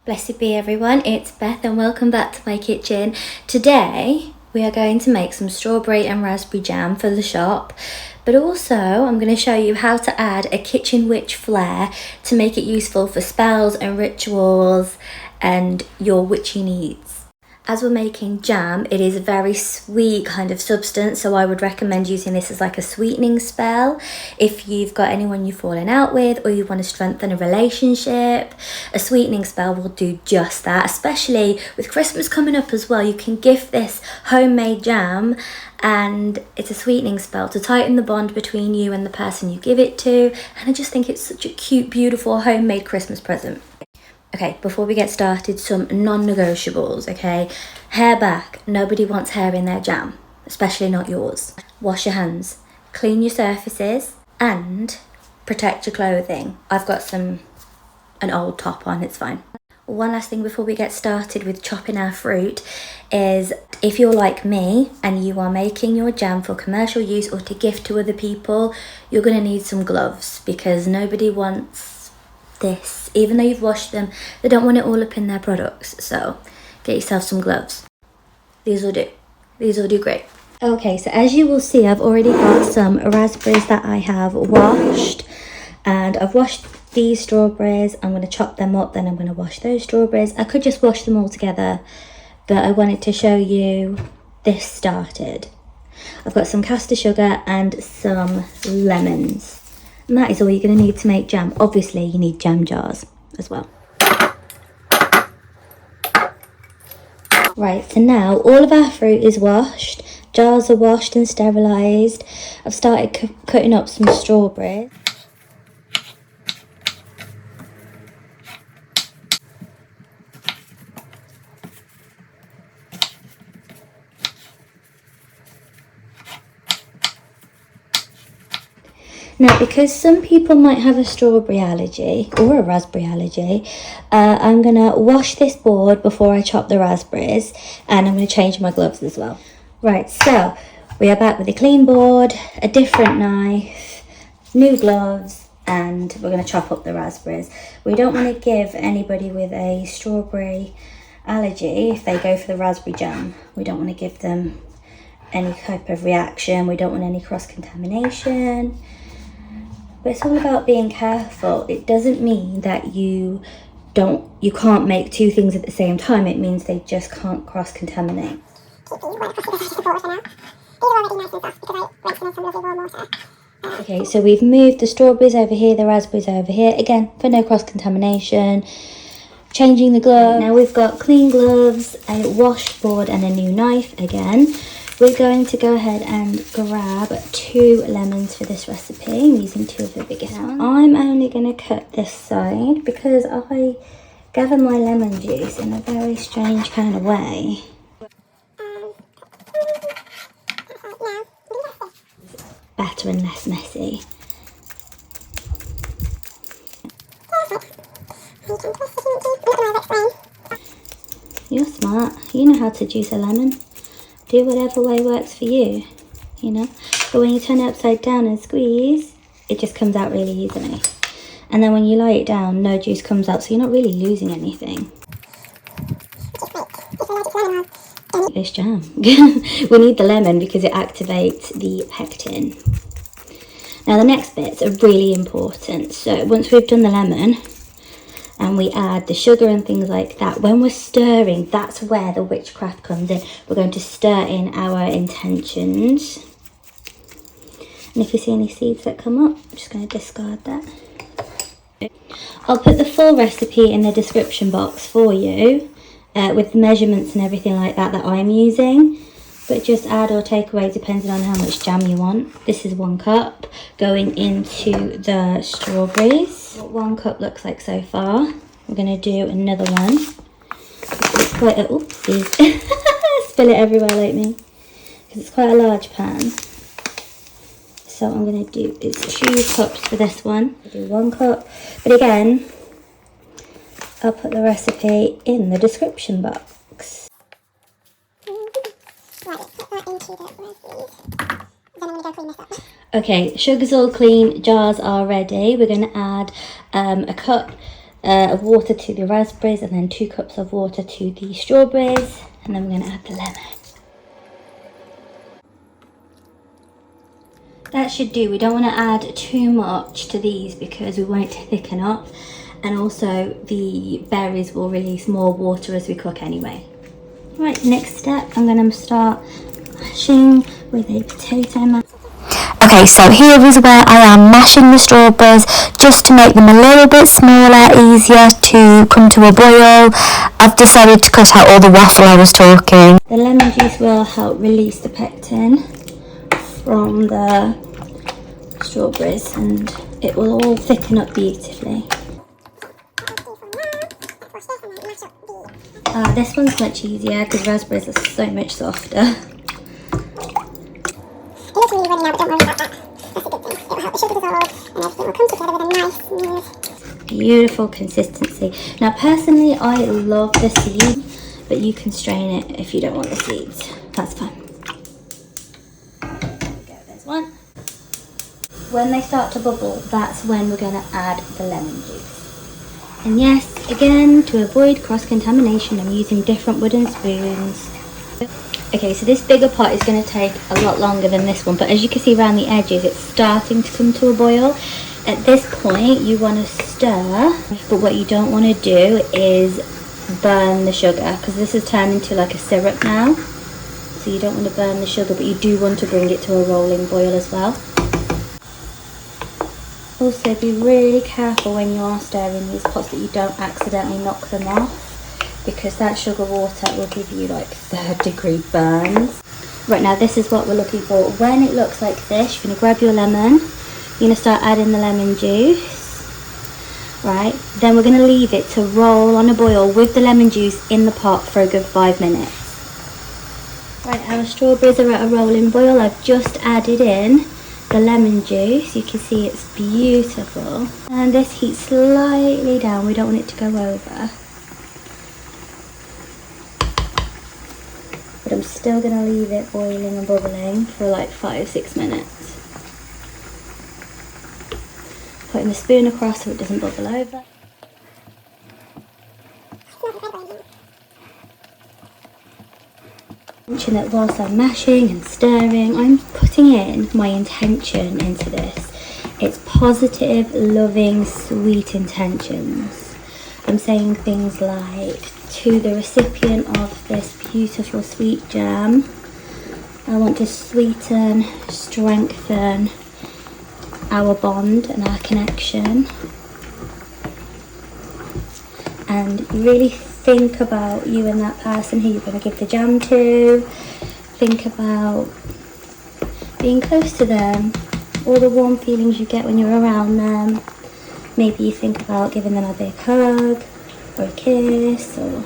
Bless you be everyone, it's Beth and welcome back to my kitchen. Today we are going to make some strawberry and raspberry jam for the shop, but also I'm going to show you how to add a kitchen witch flair to make it useful for spells and rituals and your witchy needs. As we're making jam, it is a very sweet kind of substance, so I would recommend using this as like a sweetening spell. If you've got anyone you've fallen out with or you want to strengthen a relationship, a sweetening spell will do just that, especially with Christmas coming up as well. You can gift this homemade jam and it's a sweetening spell to tighten the bond between you and the person you give it to, and I just think it's such a cute, beautiful homemade Christmas present. Okay, before we get started, some non-negotiables, okay? Hair back. Nobody wants hair in their jam, especially not yours. Wash your hands, clean your surfaces, and protect your clothing. I've got an old top on, it's fine. One last thing before we get started with chopping our fruit is, if you're like me and you are making your jam for commercial use or to gift to other people, you're going to need some gloves because nobody wants this. Even though you've washed them, they don't want it all up in their products, so get yourself some gloves. These will do great. Okay, so as you will see, I've already got some raspberries that I have washed, and I've washed these strawberries. I'm going to chop them up, then I'm going to wash those strawberries. I could just wash them all together, but I wanted to show you this started. I've got some caster sugar and some lemons. And that is all you're going to need to make jam. Obviously, you need jam jars as well. Right, so now all of our fruit is washed. Jars are washed and sterilised. I've started cutting up some strawberries. Now, because some people might have a strawberry allergy or a raspberry allergy, I'm going to wash this board before I chop the raspberries, and I'm going to change my gloves as well. Right, so we are back with a clean board, a different knife, new gloves, and we're going to chop up the raspberries. We don't want to give anybody with a strawberry allergy, if they go for the raspberry jam, we don't want to give them any type of reaction. We don't want any cross-contamination. But it's all about being careful. It doesn't mean that you can't make two things at the same time. It means they just can't cross-contaminate. Okay, so we've moved the strawberries over here, the raspberries over here, again, for no cross-contamination. Changing the glove. Now we've got clean gloves, a washboard and a new knife again. We're going to go ahead and grab 2 lemons for this recipe. I'm using 2 of the biggest ones. I'm only going to cut this side because I gather my lemon juice in a very strange kind of way. Better and less messy. You're smart. You know how to juice a lemon. Do whatever way works for you, you know. But when you turn it upside down and squeeze, it just comes out really easily. And then when you lie it down, no juice comes out, so you're not really losing anything. This jam. We need the lemon because it activates the pectin. Now the next bits are really important. So once we've done the lemon, and we add the sugar and things like that, when we're stirring, that's where the witchcraft comes in. We're going to stir in our intentions. And if you see any seeds that come up, I'm just going to discard that. I'll put the full recipe in the description box for you, with the measurements and everything like that I'm using. But just add or take away depending on how much jam you want. This is 1 cup going into the strawberries. What 1 cup looks like so far. We're going to do another one. It's quite a, oopsies. Spill it everywhere like me. Because it's quite a large pan. So I'm going to do, it's 2 cups for this one. I'll do 1 cup. But again, I'll put the recipe in the description box. Okay, sugar's all clean, jars are ready. We're going to add a cup of water to the raspberries, and then 2 cups of water to the strawberries, and then we're going to add the lemon. That should do. We don't want to add too much to these because we want it to thicken up, and also the berries will release more water as we cook anyway. Right, next step, I'm going to start mashing with a potato mash. Okay, so here is where I am mashing the strawberries just to make them a little bit smaller, easier to come to a boil. I've decided to cut out all the waffle I was talking. The lemon juice will help release the pectin from the strawberries, and it will all thicken up beautifully. This one's much easier because raspberries are so much softer. Literally running out, but don't worry about that. That's a good thing. It will help the sugar dissolve and everything will come together with a nice, smooth, beautiful consistency. Now personally I love the seed, but you can strain it if you don't want the seeds. That's fine. There we go, there's one. When they start to bubble, that's when we're going to add the lemon juice. And yes, again, to avoid cross-contamination, I'm using different wooden spoons. Okay, so this bigger pot is going to take a lot longer than this one, but as you can see around the edges, it's starting to come to a boil. At this point, you want to stir, but what you don't want to do is burn the sugar, because this has turned into like a syrup now. So you don't want to burn the sugar, but you do want to bring it to a rolling boil as well. Also, be really careful when you are stirring these pots that you don't accidentally knock them off, because that sugar water will give you like 3rd-degree burns. Right, now this is what we're looking for. When it looks like this, you're going to grab your lemon, you're going to start adding the lemon juice. Right, then we're going to leave it to roll on a boil with the lemon juice in the pot for a good 5 minutes. Right, our strawberries are at a rolling boil. I've just added in the lemon juice. You can see it's beautiful. And this heats slightly down. We don't want it to go over. But I'm still going to leave it boiling and bubbling for like 5-6 minutes. Putting the spoon across so it doesn't bubble over. Mention that whilst I'm mashing and stirring, I'm putting in my intention into this. It's positive, loving, sweet intentions. I'm saying things like, to the recipient of this beautiful sweet jam, I want to sweeten, strengthen our bond and our connection, and really think about you and that person who you're going to give the jam to. Think about being close to them, all the warm feelings you get when you're around them. Maybe you think about giving them a big hug or a kiss, or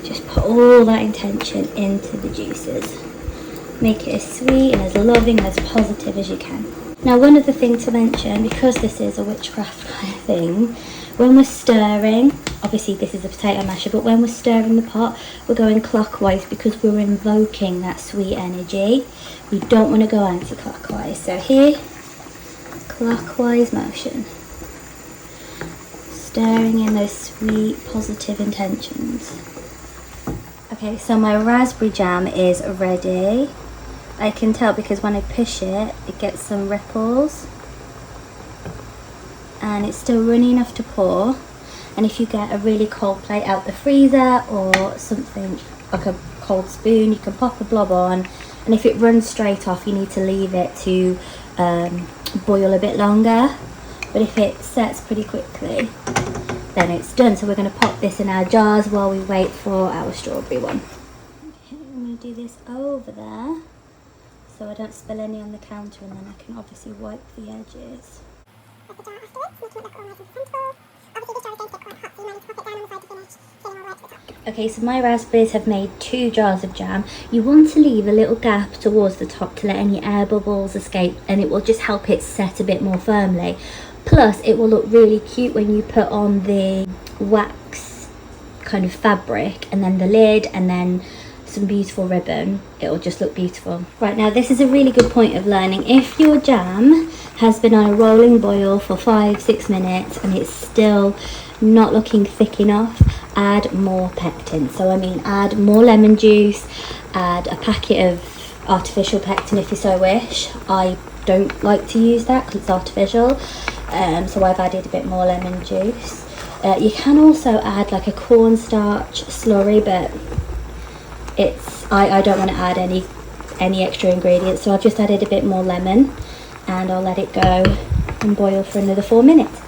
just put all that intention into the juices. Make it as sweet and as loving and as positive as you can. Now, one other thing to mention, because this is a witchcraft kind of thing, when we're stirring, obviously this is a potato masher, but when we're stirring the pot, we're going clockwise because we're invoking that sweet energy. We don't want to go anti-clockwise. So here, clockwise motion. Stirring in those sweet, positive intentions. Okay, so my raspberry jam is ready. I can tell because when I push it, it gets some ripples. And it's still runny enough to pour. And if you get a really cold plate out the freezer or something like a cold spoon, you can pop a blob on. And if it runs straight off, you need to leave it to boil a bit longer. But if it sets pretty quickly, then it's done. So we're going to pop this in our jars while we wait for our strawberry one. Okay, I'm going to do this over there so I don't spill any on the counter, and then I can obviously wipe the edges. Okay, so my raspberries have made 2 jars of jam. You want to leave a little gap towards the top to let any air bubbles escape, and it will just help it set a bit more firmly. Plus, it will look really cute when you put on the wax kind of fabric, and then the lid, and then some beautiful ribbon, it'll just look beautiful. Right, now this is a really good point of learning. If your jam has been on a rolling boil for 5-6 minutes and it's still not looking thick enough, add more pectin. So I mean, add more lemon juice, add a packet of artificial pectin if you so wish. I don't like to use that because it's artificial, so I've added a bit more lemon juice. You can also add like a cornstarch slurry, but I don't want to add any extra ingredients, so I've just added a bit more lemon, and I'll let it go and boil for another 4 minutes.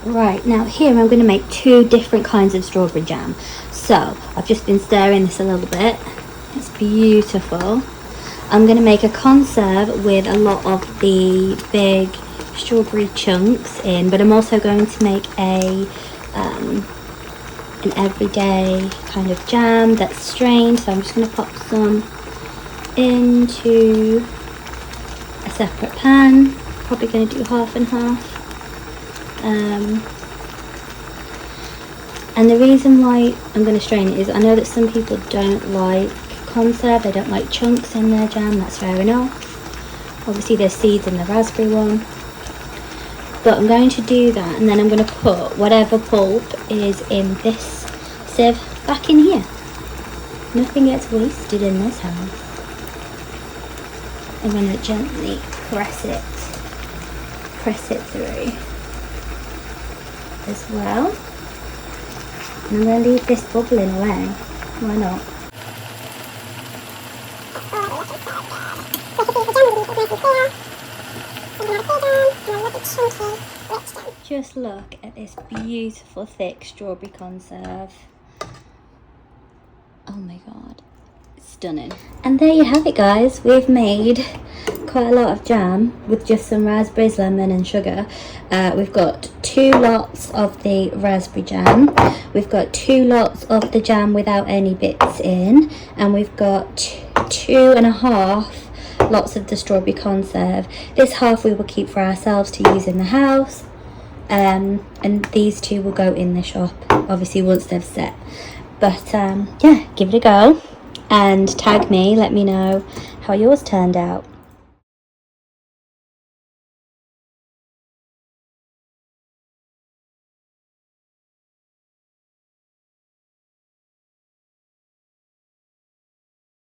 Right, now here I'm going to make 2 different kinds of strawberry jam. So I've just been stirring this a little bit. It's beautiful. I'm going to make a conserve with a lot of the big strawberry chunks in, but I'm also going to make an everyday kind of jam that's strained. So I'm just going to pop some into a separate pan. Probably going to do half and half. And the reason why I'm going to strain it is I know that some people don't like conserve, they don't like chunks in their jam. That's fair enough. Obviously there's seeds in the raspberry one, but I'm going to do that, and then I'm going to put whatever pulp is in this sieve back in here. Nothing gets wasted in this house. I'm going to gently press it through as well, and I'm going to leave this bubbling away. Why not? Just look at this beautiful thick strawberry conserve. Oh my god, it's stunning. And there you have it, guys. We've made quite a lot of jam with just some raspberries, lemon and sugar. We've got 2 lots of the raspberry jam, we've got 2 lots of the jam without any bits in, and we've got 2.5 lots of the strawberry conserve. This half we will keep for ourselves to use in the house, and these 2 will go in the shop, obviously once they've set. But yeah, give it a go and tag me, let me know how yours turned out.